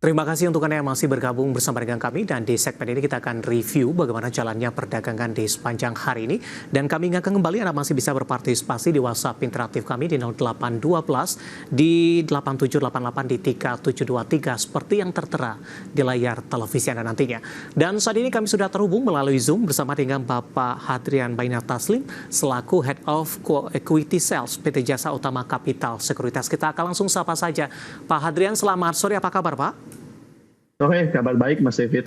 Terima kasih untuk Anda yang masih bergabung bersama dengan kami, dan di segmen ini kita akan review bagaimana jalannya perdagangan di sepanjang hari ini. Dan kami ingatkan kembali Anda masih bisa berpartisipasi di WhatsApp interaktif kami di 0812 di 8788 di 3723 seperti yang tertera di layar televisi Anda nantinya. Dan saat ini kami sudah terhubung melalui Zoom bersama dengan Bapak Hadrian Bainat Taslim selaku Head of Equity Sales PT Jasa Utama Capital Sekuritas. Kita akan langsung sapa saja. Pak Hadrian, selamat sore, apa kabar Pak? Oke, kabar baik Mas David.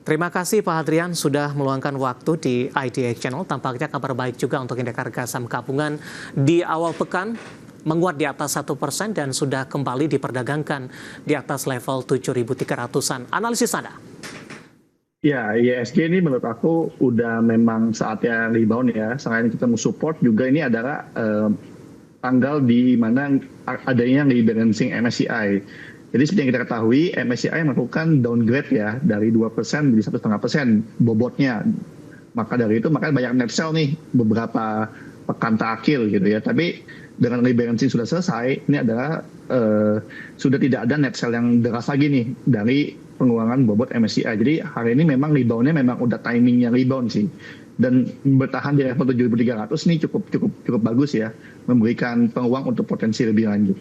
Terima kasih Pak Hadrian sudah meluangkan waktu di IDX Channel. Tampaknya kabar baik juga untuk indeks harga saham gabungan di awal pekan menguat di atas 1% dan sudah kembali diperdagangkan di atas level 7.300-an. Analisis Anda? Ya, ISG ini menurut aku udah memang saatnya rebound ya. Selain kita mau support juga ini adalah tanggal di mana adanya rebalancing MSCI. Jadi seperti yang kita ketahui, MSCI melakukan downgrade ya dari 2% menjadi 1,5% bobotnya. Maka dari itu makanya banyak net sell nih beberapa pekan terakhir gitu ya. Tapi dengan rebalancing sudah selesai, ini adalah sudah tidak ada net sell yang deras lagi nih dari pengurangan bobot MSCI. Jadi hari ini memang reboundnya memang udah timingnya rebound sih. Dan bertahan di level 7.300 nih cukup bagus ya, memberikan peluang untuk potensi lebih lanjut.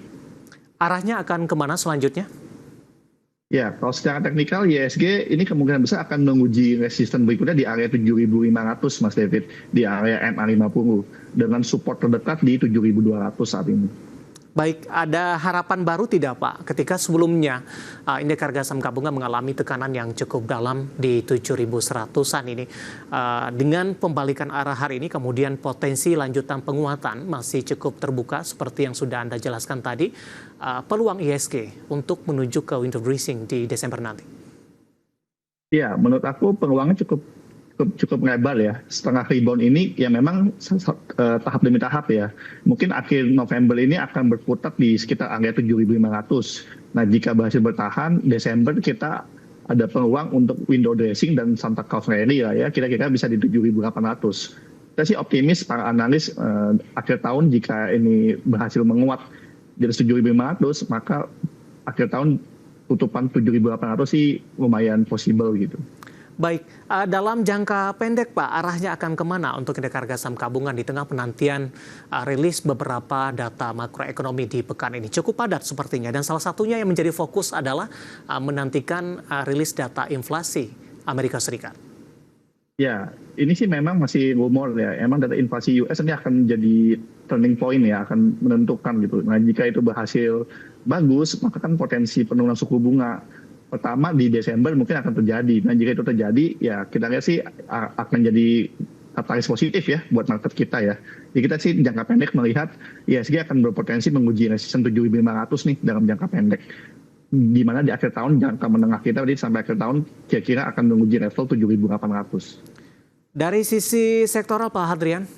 Arahnya akan kemana selanjutnya? Ya, kalau secara teknikal ISG ini kemungkinan besar akan menguji resisten berikutnya di area 7.500 Mas David, di area MA50 dengan support terdekat di 7.200 saat ini. Baik, ada harapan baru tidak Pak ketika sebelumnya indeks harga saham gabungan mengalami tekanan yang cukup dalam di 7.100-an ini. Dengan pembalikan arah hari ini kemudian potensi lanjutan penguatan masih cukup terbuka seperti yang sudah Anda jelaskan tadi. Peluang ISG untuk menuju ke window dressing di Desember nanti? Ya, menurut aku peluangnya cukup lebar ya. Setengah rebound ini ya memang tahap demi tahap ya. Mungkin akhir November ini akan berputar di sekitar area 7.500. Nah, jika berhasil bertahan, Desember kita ada peluang untuk window dressing dan Santa Claus rally lah ya. Kira-kira bisa di 7.800. Kita sih optimis para analis akhir tahun jika ini berhasil menguat di 7.500, maka akhir tahun tutupan 7.800 sih lumayan possible gitu. Baik, dalam jangka pendek Pak, arahnya akan kemana untuk indeks harga saham gabungan di tengah penantian rilis beberapa data makroekonomi di pekan ini? Cukup padat sepertinya, dan salah satunya yang menjadi fokus adalah menantikan rilis data inflasi Amerika Serikat. Ya, ini sih memang masih rumor ya. Emang data inflasi US ini akan jadi turning point ya, akan menentukan gitu. Nah, jika itu berhasil bagus, maka kan potensi penurunan suku bunga pertama di Desember mungkin akan terjadi. Nah, jika itu terjadi, ya kita lihat sih akan jadi katalis positif ya buat market kita ya. Jadi kita sih jangka pendek melihat ISG akan berpotensi menguji resisten 7.500 nih dalam jangka pendek. Di mana di akhir tahun jangka menengah kita tadi sampai akhir tahun kira-kira akan menguji level 7.800. Dari sisi sektoral Pak Hadrian,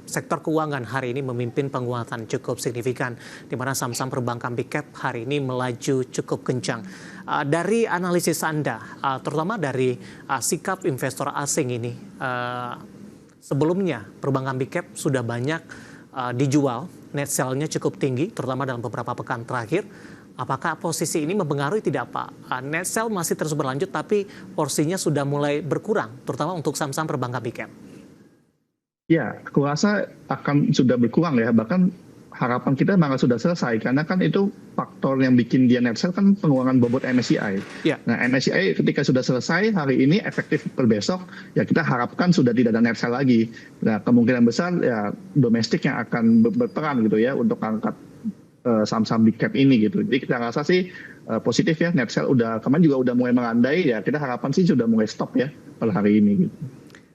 sektor keuangan hari ini memimpin penguatan cukup signifikan, di mana saham-saham perbankan big cap hari ini melaju cukup kencang. Dari analisis Anda, terutama dari sikap investor asing ini, sebelumnya perbankan big cap sudah banyak dijual, net sell-nya cukup tinggi, terutama dalam beberapa pekan terakhir. Apakah posisi ini mempengaruhi tidak Pak? Net sell masih terus berlanjut, tapi porsinya sudah mulai berkurang, terutama untuk saham-saham perbankan big cap. Ya, aku rasa akan sudah berkurang ya. Bahkan harapan kita malah sudah selesai. Karena kan itu faktor yang bikin dia net sell kan pengurangan bobot MSCI. Ya. Nah, MSCI ketika sudah selesai hari ini efektif per besok, ya kita harapkan sudah tidak ada net sell lagi. Nah, kemungkinan besar ya domestik yang akan berperan gitu ya untuk angkat saham-saham big cap ini gitu. Jadi kita rasa sih positif ya, net sell kemarin juga udah mulai melandai ya. Kita harapan sih sudah mulai stop ya pada hari ini gitu.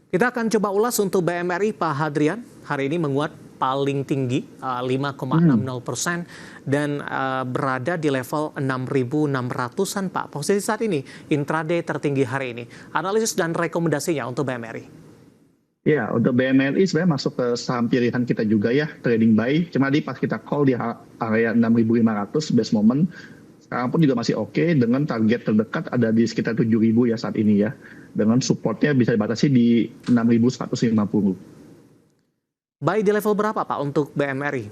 Kita akan coba ulas untuk BMRI Pak Hadrian. Hari ini menguat paling tinggi 5,60% dan berada di level 6.600-an Pak. Posisi saat ini intraday tertinggi hari ini. Analisis dan rekomendasinya untuk BMRI. Ya, untuk BMRI sebenarnya masuk ke saham pilihan kita juga ya, trading buy. Cuma pas kita call di area 6.500 best moment. Sekarang pun juga masih oke, dengan target terdekat ada di sekitar 7.000 ya saat ini ya. Dengan supportnya bisa dibatasi di 6.150. Buy di level berapa Pak untuk BMRI?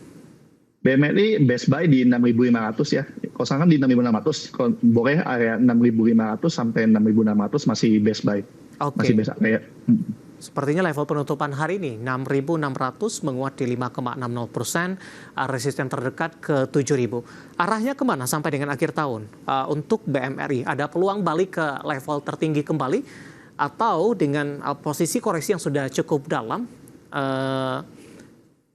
BMRI best buy di 6.500 ya. Kalau sekarang di 6.600, kalau boleh area 6.500 sampai 6.600 masih best buy. Masih Oke. best area. Sepertinya level penutupan hari ini 6.600 menguat di 5,60%, resisten terdekat ke 7.000. Arahnya kemana sampai dengan akhir tahun? Untuk BMRI, ada peluang balik ke level tertinggi kembali atau dengan posisi koreksi yang sudah cukup dalam,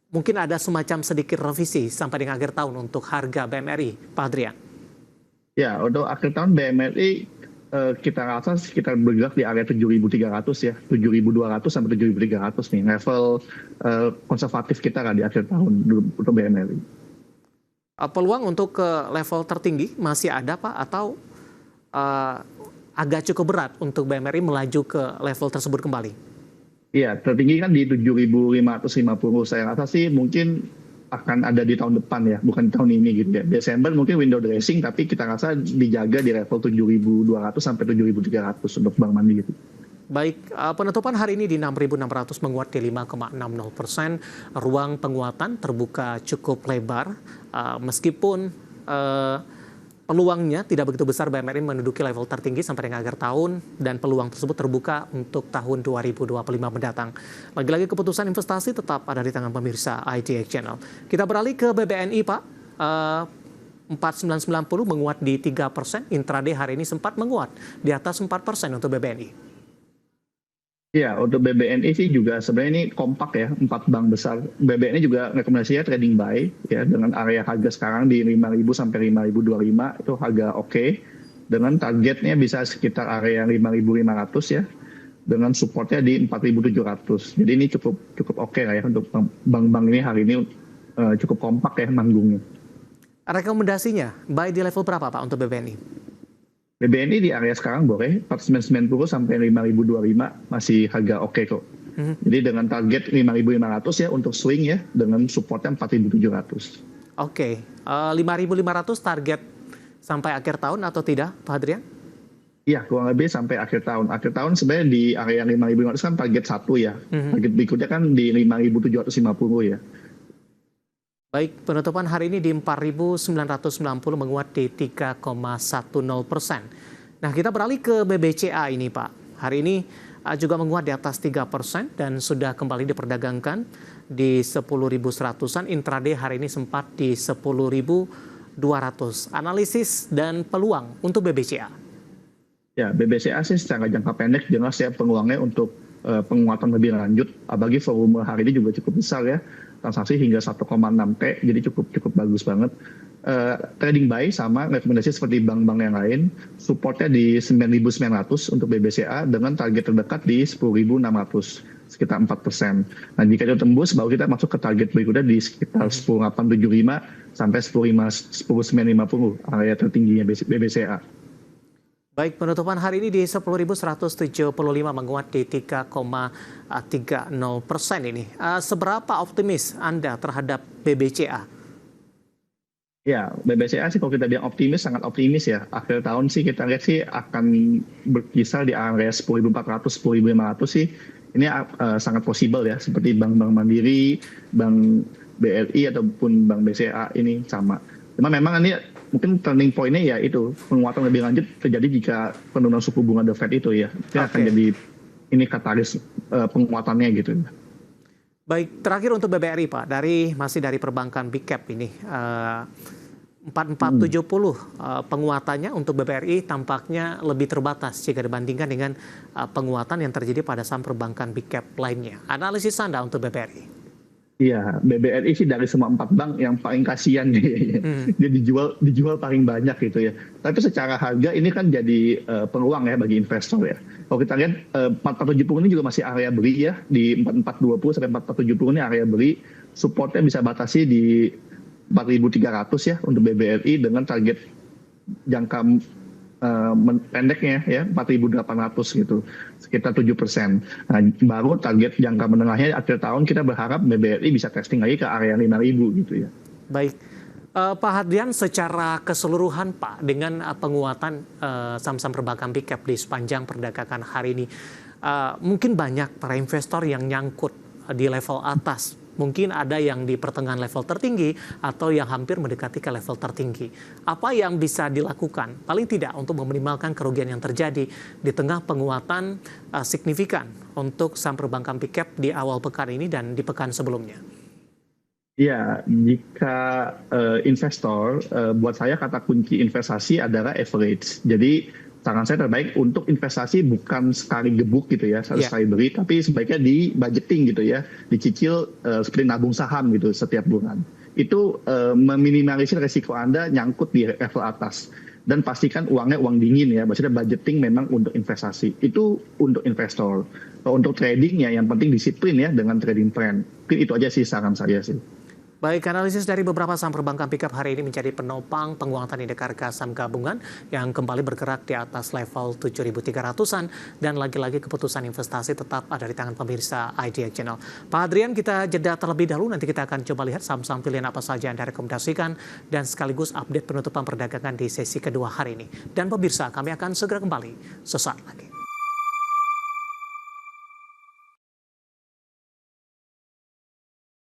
mungkin ada semacam sedikit revisi sampai dengan akhir tahun untuk harga BMRI, Pak Hadrian? Ya, untuk akhir tahun BMRI kita rasa sekitar bergerak di area 7.300 ya, 7.200 sampai 7.300 nih level konservatif kita kan di akhir tahun untuk BMRI. Peluang untuk ke level tertinggi masih ada Pak atau agak cukup berat untuk BMRI melaju ke level tersebut kembali? Iya, tertinggi kan di 7.550. Saya rasa sih mungkin akan ada di tahun depan ya, bukan di tahun ini gitu ya. Desember mungkin window dressing, tapi kita rasa dijaga di level 7.200 sampai 7.300 untuk Bank Mandiri. Baik, penutupan hari ini di 6.600 menguat di 5,60%. Ruang penguatan terbuka cukup lebar, meskipun peluangnya tidak begitu besar BMRI menduduki level tertinggi sampai dengan akhir tahun, dan peluang tersebut terbuka untuk tahun 2025 mendatang. Lagi-lagi keputusan investasi tetap ada di tangan pemirsa IDX Channel. Kita beralih ke BBNI Pak. 4990 menguat di 3%, intraday hari ini sempat menguat di atas 4% untuk BBNI. Ya, untuk BBNI sih juga sebenarnya ini kompak ya, 4 bank besar. BBNI juga rekomendasinya trading buy ya, dengan area harga sekarang di 5.000 sampai 5.025 itu harga oke. Dengan targetnya bisa sekitar area 5.500 ya, dengan supportnya di 4.700. Jadi ini cukup oke lah ya untuk bank-bank ini hari ini cukup kompak ya manggungnya. Rekomendasinya buy di level berapa Pak untuk BBNI? BBNI di area sekarang boleh 4.990 sampai 5.025 masih harga oke kok. Jadi dengan target 5.500 ya untuk swing ya, dengan supportnya 4.700. Oke, 5.500 target sampai akhir tahun atau tidak, Pak Hadrian? Iya, kurang lebih sampai akhir tahun. Akhir tahun sebenarnya di area 5.500 kan target 1 ya. Target berikutnya kan di 5.750 ya. Baik, penutupan hari ini di 4.990 menguat di 3,10%. Nah, kita beralih ke BBCA ini Pak. Hari ini juga menguat di atas 3% dan sudah kembali diperdagangkan di 10.100-an. Intraday hari ini sempat di 10.200. Analisis dan peluang untuk BBCA. Ya, BBCA sih secara jangka pendek jelas ya peluangnya untuk penguatan lebih lanjut. Bagi volume hari ini juga cukup besar ya. Transaksi hingga 1,6 T, jadi cukup bagus banget. Trading buy sama rekomendasi seperti bank-bank yang lain, supportnya di 9.900 untuk BBCA dengan target terdekat di 10.600, sekitar 4%. Nah, jika itu tembus, baru kita masuk ke target berikutnya di sekitar 10.875 sampai 10.950, area tertingginya BBCA. Baik, penutupan hari ini di 10.175 menguat di 3,30% ini. Seberapa optimis Anda terhadap BBCA? Ya, BBCA sih kalau kita bilang optimis, sangat optimis ya. Akhir tahun sih kita lihat sih akan berkisar di area 10.400, 10.500 sih. Ini sangat possible ya, seperti Bank Mandiri, Bank BRI ataupun Bank BCA ini sama. Cuma memang ini mungkin turning point-nya ya itu penguatan lebih lanjut terjadi jika penurunan suku bunga The Fed itu ya. Itu akan jadi ini katalis penguatannya gitu. Baik, terakhir untuk BBRI Pak, masih dari perbankan big cap ini. 4470 penguatannya untuk BBRI tampaknya lebih terbatas jika dibandingkan dengan penguatan yang terjadi pada saham perbankan big cap lainnya. Analisis Anda untuk BBRI? Iya, BBRI sih dari semua 4 bank yang paling kasihan dia dijual paling banyak gitu ya. Tapi secara harga ini kan jadi peluang ya bagi investor ya. Kalau kita lihat 4470 ini juga masih area beli ya, di 4420 sampai 4470 ini area beli. Supportnya bisa batasi di 4.300 ya untuk BBRI dengan target jangka pendeknya ya 4.800 gitu, sekitar 7%. Nah, baru target jangka menengahnya akhir tahun kita berharap BBRI bisa testing lagi ke area 5.000 gitu ya. Baik, Pak Hadrian, secara keseluruhan Pak dengan penguatan saham-saham perbankan big cap di sepanjang perdagangan hari ini, mungkin banyak para investor yang nyangkut di level atas Mungkin ada yang di pertengahan level tertinggi atau yang hampir mendekati ke level tertinggi. Apa yang bisa dilakukan paling tidak untuk meminimalkan kerugian yang terjadi di tengah penguatan signifikan untuk saham perbankan big cap di awal pekan ini dan di pekan sebelumnya? Ya, jika investor, buat saya kata kunci investasi adalah average. Jadi saran saya terbaik untuk investasi bukan sekali gebuk gitu ya, sekali beli, tapi sebaiknya di budgeting gitu ya, dicicil seperti nabung saham gitu setiap bulan. Itu meminimalisir resiko Anda nyangkut di level atas. Dan pastikan uangnya uang dingin ya, maksudnya budgeting memang untuk investasi. Itu untuk investor. Kalau untuk tradingnya yang penting disiplin ya dengan trading plan. Mungkin itu aja sih saran saya sih. Baik, analisis dari beberapa saham perbankan pickup hari ini menjadi penopang penguatan indeks harga saham gabungan yang kembali bergerak di atas level 7.300-an dan lagi-lagi keputusan investasi tetap ada di tangan pemirsa IDX Channel. Pak Adrian, kita jeda terlebih dahulu, nanti kita akan coba lihat saham-saham pilihan apa saja yang direkomendasikan dan sekaligus update penutupan perdagangan di sesi kedua hari ini. Dan pemirsa, kami akan segera kembali sesaat lagi.